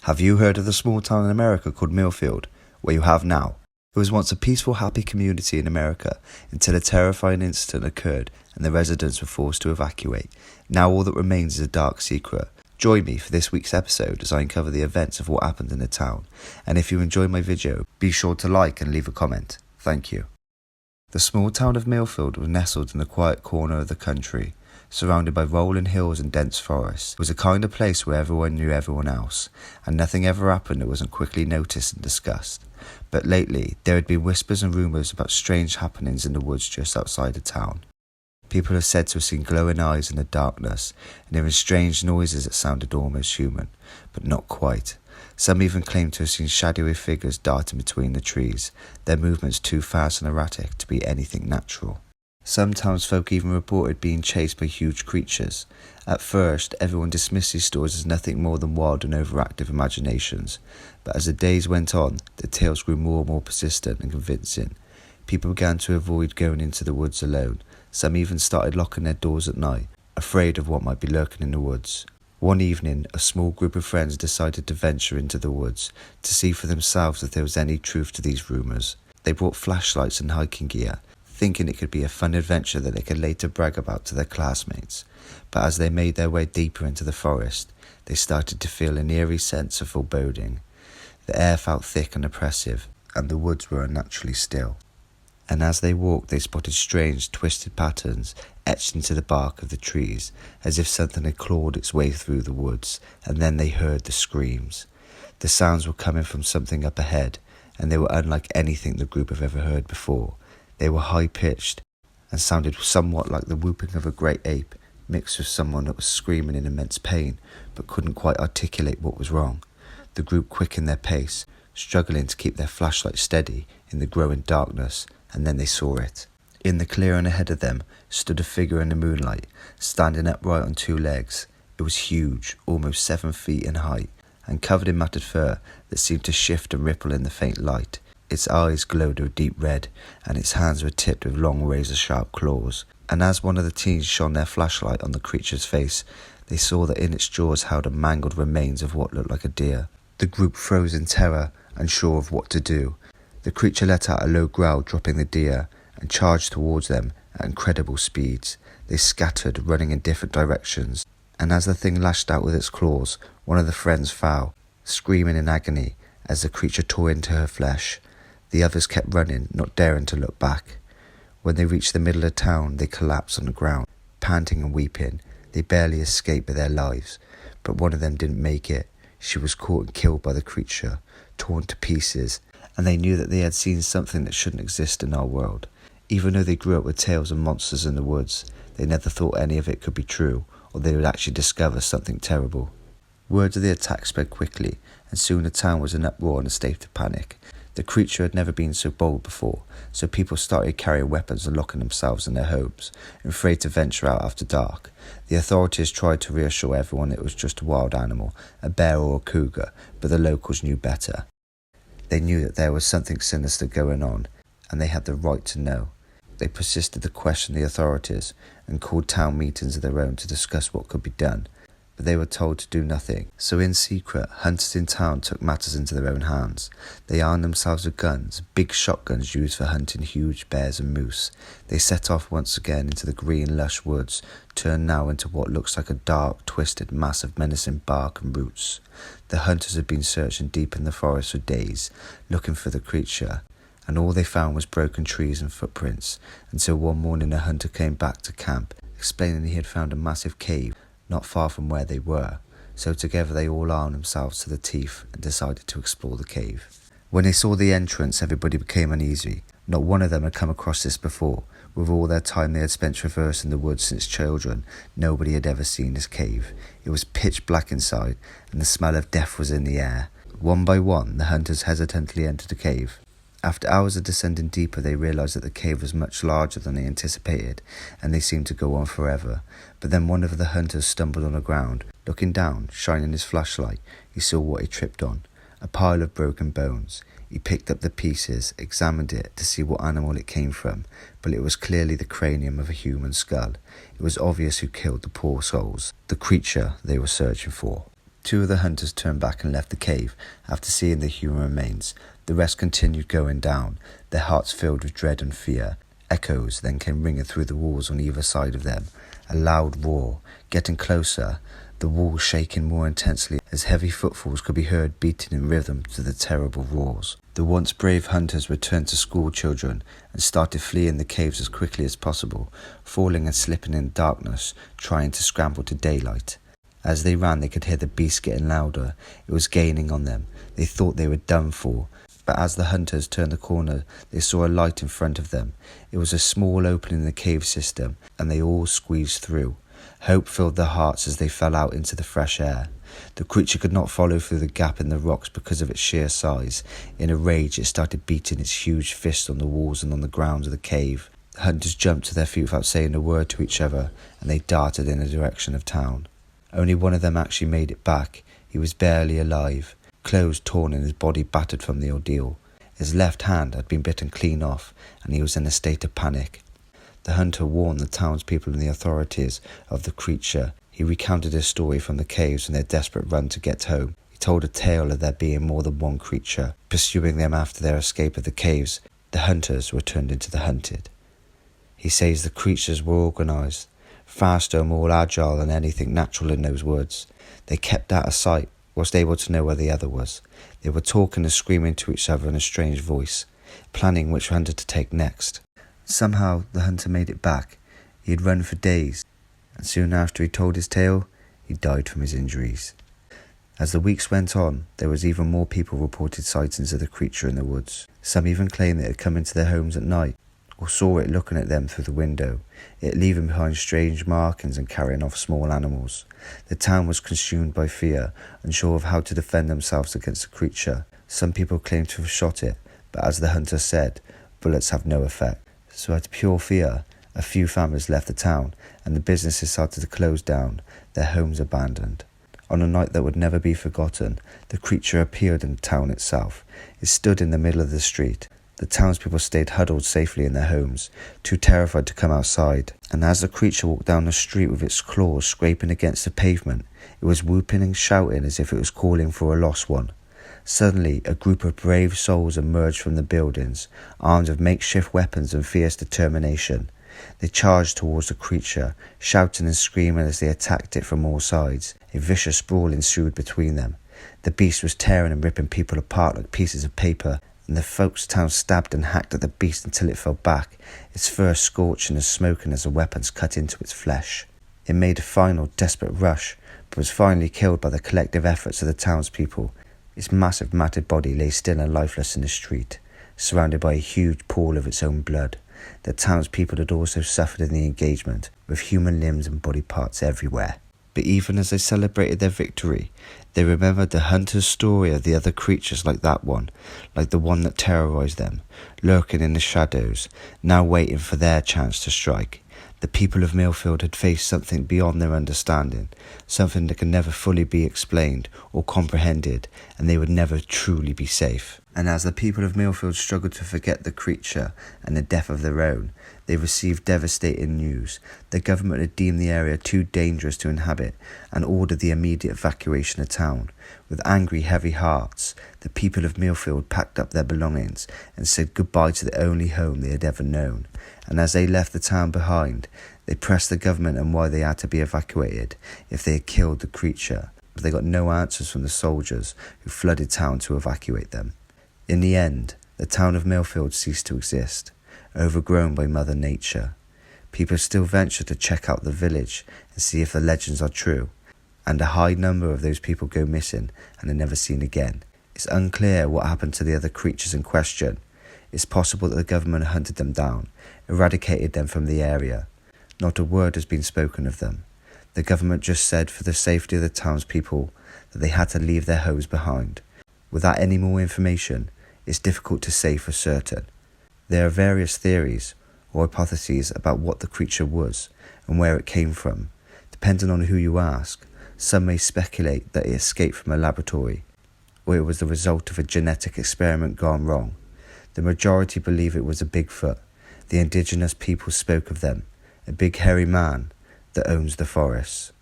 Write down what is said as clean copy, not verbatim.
Have you heard of the small town in America called Millfield? Well, you have now. It was once a peaceful, happy community in America until a terrifying incident occurred and the residents were forced to evacuate. Now all that remains is a dark secret. Join me for this week's episode as I uncover the events of what happened in the town. And if you enjoyed my video, be sure to like and leave a comment. Thank you. The small town of Millfield was nestled in the quiet corner of the country. Surrounded by rolling hills and dense forests, it was a kind of place where everyone knew everyone else, and nothing ever happened that wasn't quickly noticed and discussed. But lately, there had been whispers and rumours about strange happenings in the woods just outside the town. People have said to have seen glowing eyes in the darkness, and hearing strange noises that sounded almost human, but not quite. Some even claimed to have seen shadowy figures darting between the trees, their movements too fast and erratic to be anything natural. Some townsfolk even reported being chased by huge creatures. At first, everyone dismissed these stories as nothing more than wild and overactive imaginations, but as the days went on, the tales grew more and more persistent and convincing. People began to avoid going into the woods alone. Some even started locking their doors at night, afraid of what might be lurking in the woods. One evening, a small group of friends decided to venture into the woods to see for themselves if there was any truth to these rumours. They brought flashlights and hiking gear, thinking it could be a fun adventure that they could later brag about to their classmates. But as they made their way deeper into the forest, they started to feel an eerie sense of foreboding. The air felt thick and oppressive, and the woods were unnaturally still. And as they walked, they spotted strange, twisted patterns etched into the bark of the trees, as if something had clawed its way through the woods, and then they heard the screams. The sounds were coming from something up ahead, and they were unlike anything the group have ever heard before. They were high-pitched and sounded somewhat like the whooping of a great ape, mixed with someone that was screaming in immense pain, but couldn't quite articulate what was wrong. The group quickened their pace, struggling to keep their flashlight steady in the growing darkness, and then they saw it. In the clearing ahead of them stood a figure in the moonlight, standing upright on two legs. It was huge, almost 7 feet in height, and covered in matted fur that seemed to shift and ripple in the faint light. Its eyes glowed a deep red, and its hands were tipped with long razor-sharp claws. And as one of the teens shone their flashlight on the creature's face, they saw that in its jaws held the mangled remains of what looked like a deer. The group froze in terror, unsure of what to do. The creature let out a low growl, dropping the deer, and charged towards them at incredible speeds. They scattered, running in different directions, and as the thing lashed out with its claws, one of the friends fell, screaming in agony as the creature tore into her flesh. The others kept running, not daring to look back. When they reached the middle of town, they collapsed on the ground, panting and weeping. They barely escaped with their lives, but one of them didn't make it. She was caught and killed by the creature, torn to pieces, and they knew that they had seen something that shouldn't exist in our world. Even though they grew up with tales of monsters in the woods, they never thought any of it could be true, or they would actually discover something terrible. Word of the attack spread quickly, and soon the town was in uproar and a state of panic. The creature had never been so bold before, so people started carrying weapons and locking themselves in their homes, afraid to venture out after dark. The authorities tried to reassure everyone it was just a wild animal, a bear or a cougar, but the locals knew better. They knew that there was something sinister going on, and they had the right to know. They persisted to question the authorities and called town meetings of their own to discuss what could be done, but they were told to do nothing. So in secret, hunters in town took matters into their own hands. They armed themselves with guns, big shotguns used for hunting huge bears and moose. They set off once again into the green, lush woods, turned now into what looks like a dark, twisted mass of menacing bark and roots. The hunters had been searching deep in the forest for days, looking for the creature, and all they found was broken trees and footprints, until one morning a hunter came back to camp, explaining he had found a massive cave not far from where they were. So together they all armed themselves to the teeth and decided to explore the cave. When they saw the entrance, everybody became uneasy. Not one of them had come across this before. With all their time they had spent traversing the woods since children, nobody had ever seen this cave. It was pitch black inside, and the smell of death was in the air. One by one, the hunters hesitantly entered the cave. After hours of descending deeper, they realised that the cave was much larger than they anticipated, and they seemed to go on forever. But then one of the hunters stumbled on the ground. Looking down, shining his flashlight, he saw what he tripped on, a pile of broken bones. He picked up the pieces, examined it to see what animal it came from, but it was clearly the cranium of a human skull. It was obvious who killed the poor souls, the creature they were searching for. 2 of the hunters turned back and left the cave after seeing the human remains. The rest continued going down, their hearts filled with dread and fear. Echoes then came ringing through the walls on either side of them. A loud roar, getting closer, the walls shaking more intensely as heavy footfalls could be heard beating in rhythm to the terrible roars. The once brave hunters returned to school children and started fleeing the caves as quickly as possible, falling and slipping in darkness, trying to scramble to daylight. As they ran, they could hear the beast getting louder. It was gaining on them. They thought they were done for. But as the hunters turned the corner, they saw a light in front of them. It was a small opening in the cave system, and they all squeezed through. Hope filled their hearts as they fell out into the fresh air. The creature could not follow through the gap in the rocks because of its sheer size. In a rage, it started beating its huge fists on the walls and on the grounds of the cave. The hunters jumped to their feet without saying a word to each other, and they darted in the direction of town. Only one of them actually made it back. He was barely alive, clothes torn and his body battered from the ordeal. His left hand had been bitten clean off, and he was in a state of panic. The hunter warned the townspeople and the authorities of the creature. He recounted his story from the caves and their desperate run to get home. He told a tale of there being more than one creature pursuing them after their escape of the caves. The hunters were turned into the hunted. He says the creatures were organised, faster and more agile than anything natural in those woods. They kept out of sight, whilst able to know where the other was. They were talking and screaming to each other in a strange voice, planning which hunter to take next. Somehow the hunter made it back. He had run for days, and soon after he told his tale, he died from his injuries. As the weeks went on, there was even more people reported sightings of the creature in the woods. Some even claimed that it had come into their homes at night, or saw it looking at them through the window, it leaving behind strange markings and carrying off small animals. The town was consumed by fear, unsure of how to defend themselves against the creature. Some people claimed to have shot it, but as the hunter said, bullets have no effect. So out of pure fear, a few families left the town, and the businesses started to close down, their homes abandoned. On a night that would never be forgotten, the creature appeared in the town itself. It stood in the middle of the street. The townspeople stayed huddled safely in their homes, too terrified to come outside. And as the creature walked down the street with its claws scraping against the pavement, it was whooping and shouting as if it was calling for a lost one. Suddenly, a group of brave souls emerged from the buildings, armed with makeshift weapons and fierce determination. They charged towards the creature, shouting and screaming as they attacked it from all sides. A vicious brawl ensued between them. The beast was tearing and ripping people apart like pieces of paper, and the folks' town stabbed and hacked at the beast until it fell back, its fur scorching and smoking as the weapons cut into its flesh. It made a final desperate rush, but was finally killed by the collective efforts of the townspeople. Its massive matted body lay still and lifeless in the street, surrounded by a huge pool of its own blood. The townspeople had also suffered in the engagement, with human limbs and body parts everywhere. But even as they celebrated their victory, they remembered the hunter's story of the other creatures like that one, like the one that terrorized them, lurking in the shadows, now waiting for their chance to strike. The people of Millfield had faced something beyond their understanding, something that could never fully be explained or comprehended, and they would never truly be safe. And as the people of Millfield struggled to forget the creature and the death of their own, they received devastating news. The government had deemed the area too dangerous to inhabit and ordered the immediate evacuation of town. With angry, heavy hearts, the people of Millfield packed up their belongings and said goodbye to the only home they had ever known. And as they left the town behind, they pressed the government on why they had to be evacuated if they had killed the creature. But they got no answers from the soldiers who flooded town to evacuate them. In the end, the town of Millfield ceased to exist, overgrown by Mother Nature. People still venture to check out the village and see if the legends are true, and a high number of those people go missing and are never seen again. It's unclear what happened to the other creatures in question. It's possible that the government hunted them down, eradicated them from the area. Not a word has been spoken of them. The government just said for the safety of the townspeople that they had to leave their homes behind. Without any more information, it's difficult to say for certain. There are various theories or hypotheses about what the creature was and where it came from. Depending on who you ask, some may speculate that it escaped from a laboratory, or it was the result of a genetic experiment gone wrong. The majority believe it was a Bigfoot. The indigenous people spoke of them, a big hairy man that owns the forests.